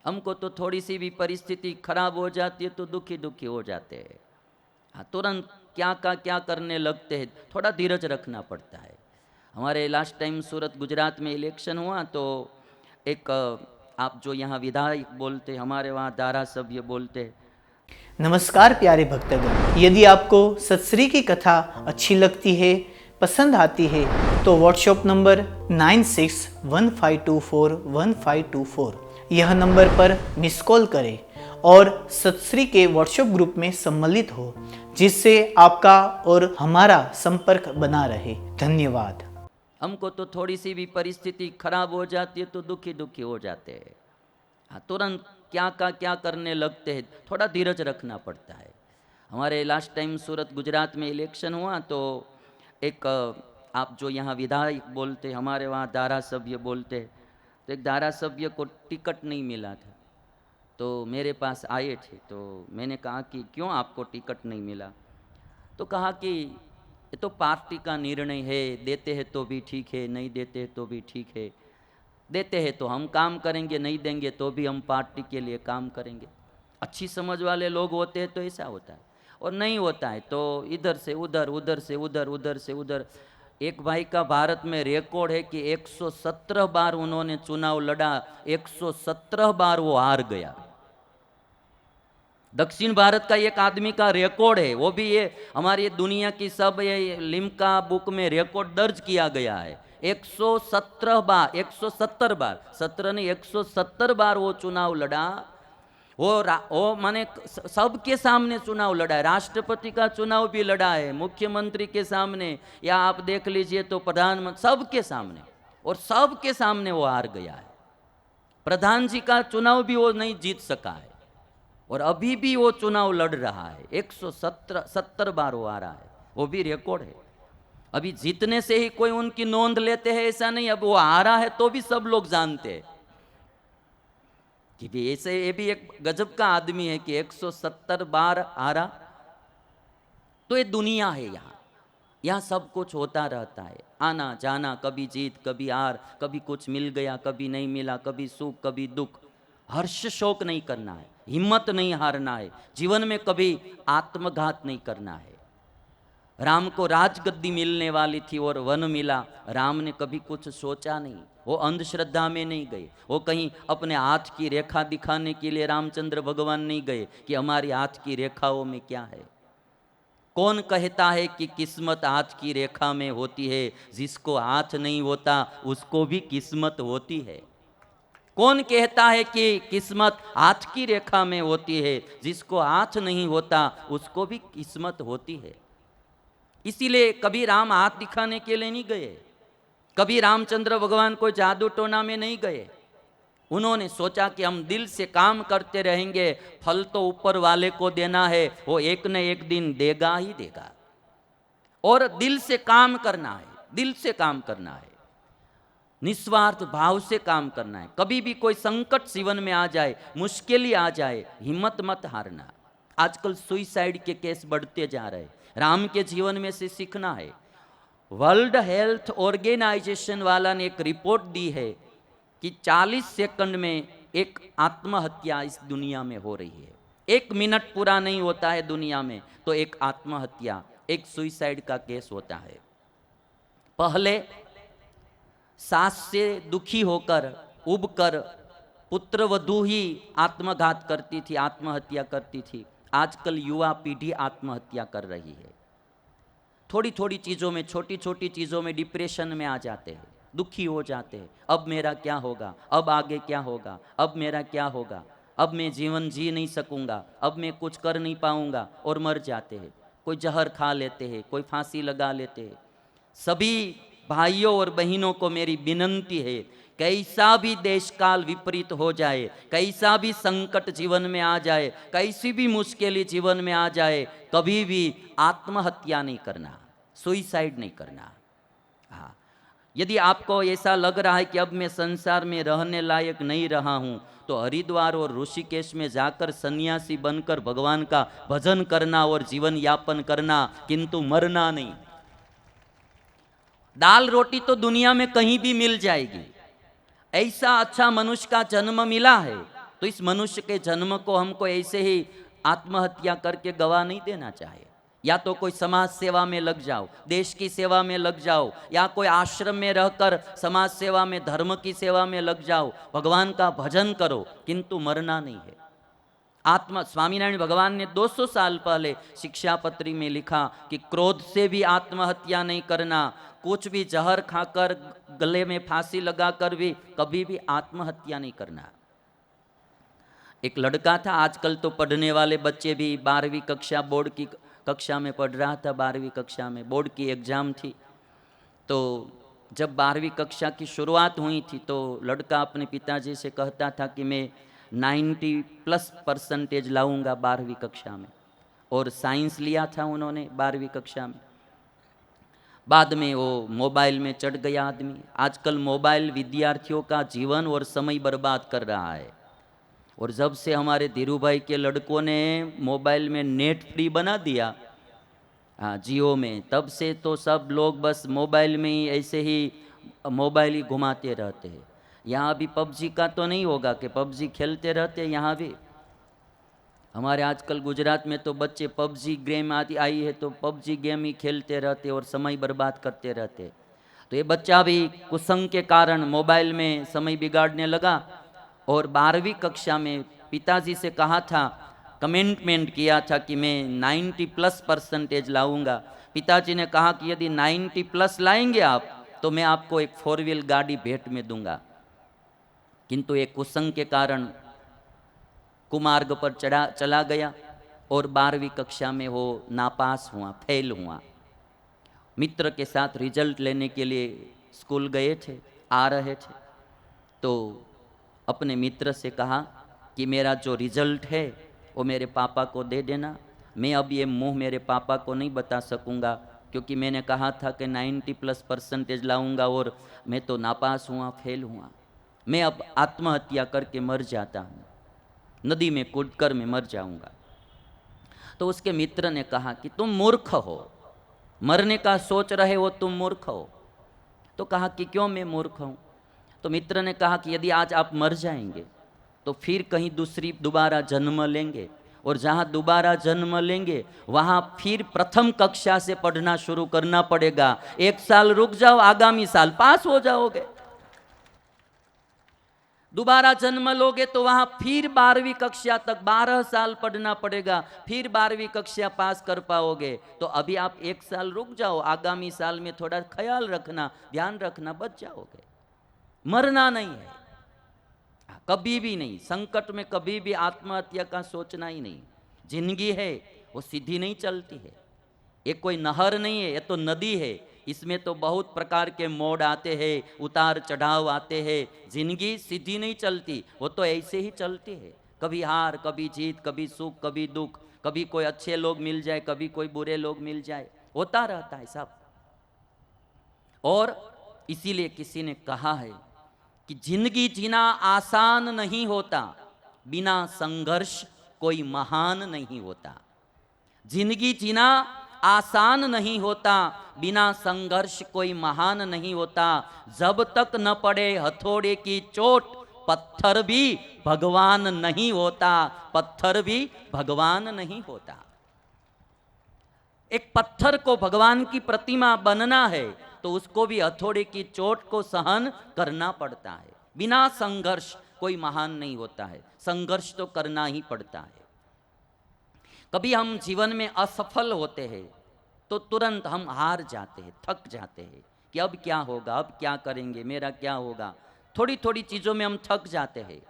हमको तो थोड़ी सी भी परिस्थिति खराब हो जाती है तो दुखी दुखी हो जाते हैं। हाँ, तुरंत क्या का क्या करने लगते हैं। थोड़ा धीरज रखना पड़ता है। हमारे लास्ट टाइम सूरत गुजरात में इलेक्शन हुआ तो एक आप जो यहाँ विधायक बोलते, हमारे वहाँ धारासभ्य बोलते। नमस्कार प्यारे भक्तगण, यदि आपको सत्सरी की कथा अच्छी लगती है, पसंद आती है तो व्हाट्सएप नंबर 9615241524 यह नंबर पर मिस कॉल करें और सत्सरी के व्हाट्सएप ग्रुप में सम्मिलित हो, जिससे आपका और हमारा संपर्क बना रहे। धन्यवाद। हमको तो थोड़ी सी भी परिस्थिति खराब हो जाती है तो दुखी दुखी हो जाते हैं। हाँ, तुरंत क्या का क्या करने लगते हैं। थोड़ा धीरज रखना पड़ता है। हमारे लास्ट टाइम सूरत गुजरात में इलेक्शन हुआ तो एक आप जो यहाँ विधायक बोलते, हमारे वहाँ धारासभ्य बोलते, तो एक धारासभ्य को टिकट नहीं मिला था। तो मेरे पास आए थे तो मैंने कहा कि क्यों आपको टिकट नहीं मिला। तो कहा कि ये तो पार्टी का निर्णय है, देते हैं तो भी ठीक है, नहीं देते हैं तो भी ठीक है। देते हैं तो हम काम करेंगे, नहीं देंगे तो भी हम पार्टी के लिए काम करेंगे। अच्छी समझ वाले लोग होते हैं तो ऐसा होता है, और नहीं होता है तो इधर से उधर, उधर से उधर, उधर से उधर। एक भाई का भारत में रिकॉर्ड है कि 117 बार उन्होंने चुनाव लड़ा, 117 बार वो हार गया। दक्षिण भारत का एक आदमी का रिकॉर्ड है, वो भी ये हमारी दुनिया की सब ये लिम्का बुक में रिकॉर्ड दर्ज किया गया है। 117 बार, 170 बार, 17 नहीं 170 बार वो चुनाव लड़ा। वो माने सबके सामने चुनाव लड़ा है। राष्ट्रपति का चुनाव भी लड़ा है, मुख्यमंत्री के सामने, या आप देख लीजिए तो प्रधानमंत्री, सबके सामने, और सबके सामने वो हार गया है। प्रधान जी का चुनाव भी वो नहीं जीत सका है, और अभी भी वो चुनाव लड़ रहा है। 170 बार वो आ रहा है, वो भी रिकॉर्ड है। अभी जीतने से ही कोई उनकी नोंद लेते हैं ऐसा नहीं, अब वो आ रहा है तो भी सब लोग जानते हैं कि भी ऐसे, ये भी एक गजब का आदमी है कि 170 बार आ रहा। तो ये दुनिया है, यहाँ सब कुछ होता रहता है, आना जाना, कभी जीत कभी हार, कभी कुछ मिल गया कभी नहीं मिला, कभी सुख कभी दुख। हर्ष शोक नहीं करना है, हिम्मत नहीं हारना है, जीवन में कभी आत्मघात नहीं करना है। राम को राजगद्दी मिलने वाली थी और वन मिला, राम ने कभी कुछ सोचा नहीं, वो अंधश्रद्धा में नहीं गए, वो कहीं अपने हाथ की रेखा दिखाने के लिए रामचंद्र भगवान नहीं गए कि हमारी हाथ की रेखाओं में क्या है। कौन कहता है कि किस्मत हाथ की रेखा में होती है? जिसको हाथ नहीं होता उसको भी किस्मत होती है। कौन कहता है कि किस्मत हाथ की रेखा में होती है? जिसको हाथ नहीं होता उसको भी किस्मत होती है। इसीलिए कभी राम हाथ दिखाने के लिए नहीं गए, कभी रामचंद्र भगवान कोई जादू टोना में नहीं गए। उन्होंने सोचा कि हम दिल से काम करते रहेंगे, फल तो ऊपर वाले को देना है, वो एक न एक दिन देगा ही देगा। और दिल से काम करना है, दिल से काम करना है, निस्वार्थ भाव से काम करना है। कभी भी कोई संकट जीवन में आ जाए, मुश्किल आ जाए, हिम्मत मत हारना। आजकल सुइसाइड के केस बढ़ते जा रहे हैं, राम के जीवन में से सीखना है। वर्ल्ड हेल्थ ऑर्गेनाइजेशन वाला ने एक रिपोर्ट दी है कि 40 सेकंड में एक आत्महत्या इस दुनिया में हो रही है। 1 मिनट पूरा नहीं होता है दुनिया में तो एक आत्महत्या, एक सुइसाइड का केस होता है। पहले सास से दुखी होकर उबकर पुत्रवधू ही आत्मघात करती थी, आत्महत्या करती थी। आजकल युवा पीढ़ी आत्महत्या कर रही है। थोड़ी थोड़ी चीज़ों में, छोटी छोटी चीज़ों में डिप्रेशन में आ जाते हैं, दुखी हो जाते हैं। अब मेरा क्या होगा, अब आगे क्या होगा, अब मेरा क्या होगा, अब मैं जीवन जी नहीं सकूंगा, अब मैं कुछ कर नहीं पाऊंगा, और मर जाते हैं। कोई जहर खा लेते हैं, कोई फांसी लगा लेते हैं। सभी भाइयों और बहनों को मेरी विनंती है, कैसा भी देश काल विपरीत हो जाए, कैसा भी संकट जीवन में आ जाए, कैसी भी मुश्किल जीवन में आ जाए, कभी भी आत्महत्या नहीं करना, सुइसाइड नहीं करना। हाँ, यदि आपको ऐसा लग रहा है कि अब मैं संसार में रहने लायक नहीं रहा हूँ, तो हरिद्वार और ऋषिकेश में जाकर सन्यासी बनकर भगवान का भजन करना और जीवन यापन करना, किंतु मरना नहीं। दाल रोटी तो दुनिया में कहीं भी मिल जाएगी, ऐसा अच्छा मनुष्य का जन्म मिला है, तो इस मनुष्य के जन्म को हमको ऐसे ही आत्महत्या करके गवा नहीं देना चाहिए। या तो कोई समाज सेवा में लग जाओ, देश की सेवा में लग जाओ, या कोई आश्रम में रहकर समाज सेवा में, धर्म की सेवा में लग जाओ, भगवान का भजन करो, किंतु मरना नहीं है। आत्मा स्वामीनारायण भगवान ने 200 साल पहले शिक्षापत्री में लिखा कि क्रोध से भी आत्महत्या नहीं करना, कुछ भी जहर खाकर, गले में फांसी लगाकर भी कभी भी आत्महत्या नहीं करना। एक लड़का था, आजकल तो पढ़ने वाले बच्चे भी 12वीं कक्षा, बोर्ड की कक्षा में पढ़ रहा था, 12वीं कक्षा में बोर्ड की एग्जाम थी। तो जब 12वीं कक्षा की शुरुआत हुई थी तो लड़का अपने पिताजी से कहता था कि मैं 90+ % लाऊंगा 12वीं कक्षा में, और साइंस लिया था उन्होंने 12वीं कक्षा में। बाद में वो मोबाइल में चढ़ गया आदमी। आजकल मोबाइल विद्यार्थियों का जीवन और समय बर्बाद कर रहा है। और जब से हमारे धीरू भाई के लड़कों ने मोबाइल में नेट फ्री बना दिया, हाँ जियो में, तब से तो सब लोग बस मोबाइल में ही ऐसे ही मोबाइल ही घुमाते रहते हैं। यहाँ भी पबजी का तो नहीं होगा कि पबजी खेलते रहते, यहाँ भी हमारे आजकल गुजरात में तो बच्चे पबजी गेम आई है तो पबजी गेम ही खेलते रहते और समय बर्बाद करते रहते। तो ये बच्चा भी कुसंग के कारण मोबाइल में समय बिगाड़ने लगा और 12वीं कक्षा में पिताजी से कहा था, कमिटमेंट किया था कि मैं 90+ % लाऊंगा। पिताजी ने कहा कि यदि 90+ लाएंगे आप तो मैं आपको एक 4 व्हील गाड़ी भेंट में दूंगा। किंतु एक कुसंग के कारण कुमार्ग पर चला गया और 12वीं कक्षा में वो नापास हुआ, फेल हुआ। मित्र के साथ रिजल्ट लेने के लिए स्कूल गए थे, आ रहे थे, तो अपने मित्र से कहा कि मेरा जो रिजल्ट है वो मेरे पापा को दे देना। मैं अब ये मुंह मेरे पापा को नहीं बता सकूंगा क्योंकि मैंने कहा था कि 90+ % लाऊंगा और मैं तो नापास हुआ, फेल हुआ। मैं अब आत्महत्या करके मर जाता हूँ, नदी में कूदकर मैं मर जाऊंगा। तो उसके मित्र ने कहा कि तुम मूर्ख हो, मरने का सोच रहे हो, तुम मूर्ख हो। तो कहा कि क्यों मैं मूर्ख हूँ? तो मित्र ने कहा कि यदि आज आप मर जाएंगे तो फिर कहीं दोबारा जन्म लेंगे, और जहाँ दोबारा जन्म लेंगे वहाँ फिर प्रथम कक्षा से पढ़ना शुरू करना पड़ेगा। 1 साल रुक जाओ, आगामी साल पास हो जाओगे। दोबारा जन्म लोगे तो वहां फिर 12वीं कक्षा तक 12 साल पढ़ना पड़ेगा, फिर 12वीं कक्षा पास कर पाओगे। तो अभी आप 1 साल रुक जाओ, आगामी साल में थोड़ा ख्याल रखना, ध्यान रखना, बच जाओगे। मरना नहीं है, कभी भी नहीं। संकट में कभी भी आत्महत्या का सोचना ही नहीं। जिंदगी है वो सीधी नहीं चलती है, ये कोई नहर नहीं है, ये तो नदी है। इसमें तो बहुत प्रकार के मोड़ आते हैं, उतार चढ़ाव आते हैं। जिंदगी सीधी नहीं चलती, वो तो ऐसे ही चलती है। कभी हार, कभी जीत, कभी सुख, कभी दुख, कभी कोई अच्छे लोग मिल जाए, कभी कोई बुरे लोग मिल जाए, होता रहता है सब। और इसीलिए किसी ने कहा है कि जिंदगी जीना आसान नहीं होता, बिना संघर्ष कोई महान नहीं होता। जिंदगी जीना आसान नहीं होता, बिना संघर्ष कोई महान नहीं होता। जब तक न पड़े हथौड़े की चोट, पत्थर भी भगवान नहीं होता, पत्थर भी भगवान नहीं होता। एक पत्थर को भगवान की प्रतिमा बनना है तो उसको भी हथौड़े की चोट को सहन करना पड़ता है। बिना संघर्ष कोई महान नहीं होता है, संघर्ष तो करना ही पड़ता है। कभी हम जीवन में असफल होते हैं तो तुरंत हम हार जाते हैं, थक जाते हैं कि अब क्या होगा, अब क्या करेंगे, मेरा क्या होगा। थोड़ी थोड़ी चीज़ों में हम थक जाते हैं।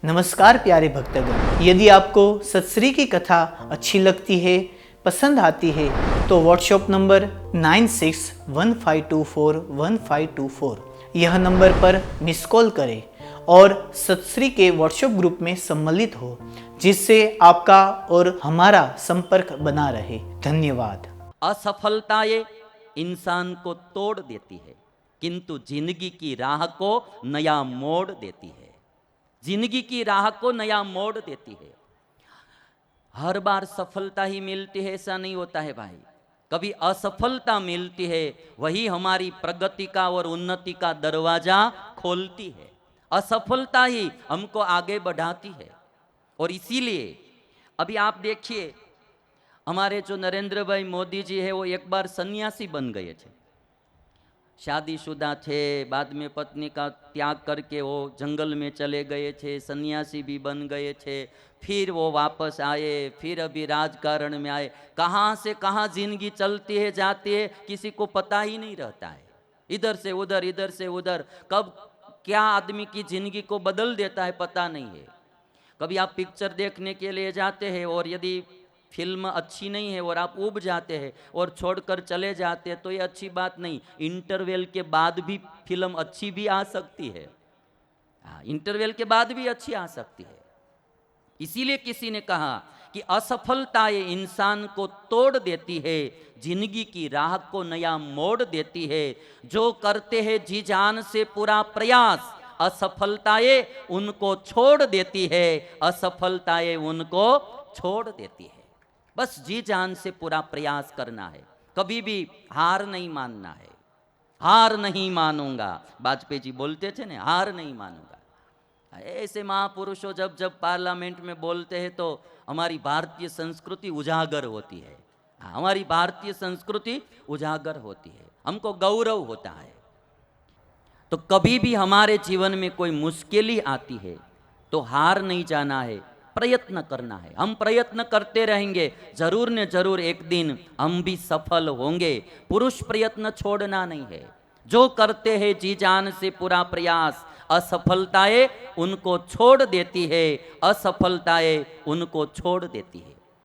नमस्कार प्यारे भक्तगण, यदि आपको सत्सरी की कथा अच्छी लगती है, पसंद आती है तो व्हाट्सएप नंबर 9615241524 यह नंबर पर मिस कॉल करें और सत्सरी के व्हाट्सएप ग्रुप में सम्मिलित हो, जिससे आपका और हमारा संपर्क बना रहे। धन्यवाद। असफलता ये इंसान को तोड़ देती है, किंतु जिंदगी की राह को नया मोड़ देती है। जिंदगी की राह को नया मोड़ देती है। हर बार सफलता ही मिलती है ऐसा नहीं होता है भाई, कभी असफलता मिलती है, वही हमारी प्रगति का और उन्नति का दरवाजा खोलती है। असफलता ही हमको आगे बढ़ाती है। और इसीलिए अभी आप देखिए, हमारे जो नरेंद्र भाई मोदी जी है वो एक बार सन्यासी बन गए थे। शादीशुदा थे, बाद में पत्नी का त्याग करके वो जंगल में चले गए थे, सन्यासी भी बन गए थे, फिर वो वापस आए, फिर अभी राजकारण में आए। कहाँ से कहाँ जिंदगी चलती है जाती है किसी को पता ही नहीं रहता है। इधर से उधर, इधर से उधर, कब क्या आदमी की जिंदगी को बदल देता है पता नहीं है। कभी आप पिक्चर देखने के लिए जाते हैं और यदि फिल्म अच्छी नहीं है और आप ऊब जाते हैं और छोड़कर चले जाते हैं तो ये अच्छी बात नहीं। इंटरवल के बाद भी फिल्म अच्छी भी आ सकती है। हाँ, इंटरवल के बाद भी अच्छी आ सकती है। इसीलिए किसी ने कहा कि असफलता ये इंसान को तोड़ देती है, जिंदगी की राह को नया मोड़ देती है। जो करते हैं जी जान से पूरा प्रयास, असफलताएं उनको छोड़ देती है, असफलताएं उनको छोड़ देती है। बस जी जान से पूरा प्रयास करना है, कभी भी हार नहीं मानना है। हार नहीं मानूंगा, वाजपेयी जी बोलते थे ना, हार नहीं मानूंगा। ऐसे महापुरुषों जब जब पार्लियामेंट में बोलते हैं तो हमारी भारतीय संस्कृति उजागर होती है। हमारी भारतीय संस्कृति उजागर होती है, हमको गौरव होता है। तो कभी भी हमारे जीवन में कोई मुश्किल आती है तो हार नहीं जाना है, प्रयत्न करना है। हम प्रयत्न करते रहेंगे, जरूर न जरूर एक दिन हम भी सफल होंगे। पुरुष प्रयत्न छोड़ना नहीं है। जो करते हैं जी जान से पूरा प्रयास, असफलताएं उनको छोड़ देती है, असफलताएं उनको छोड़ देती है।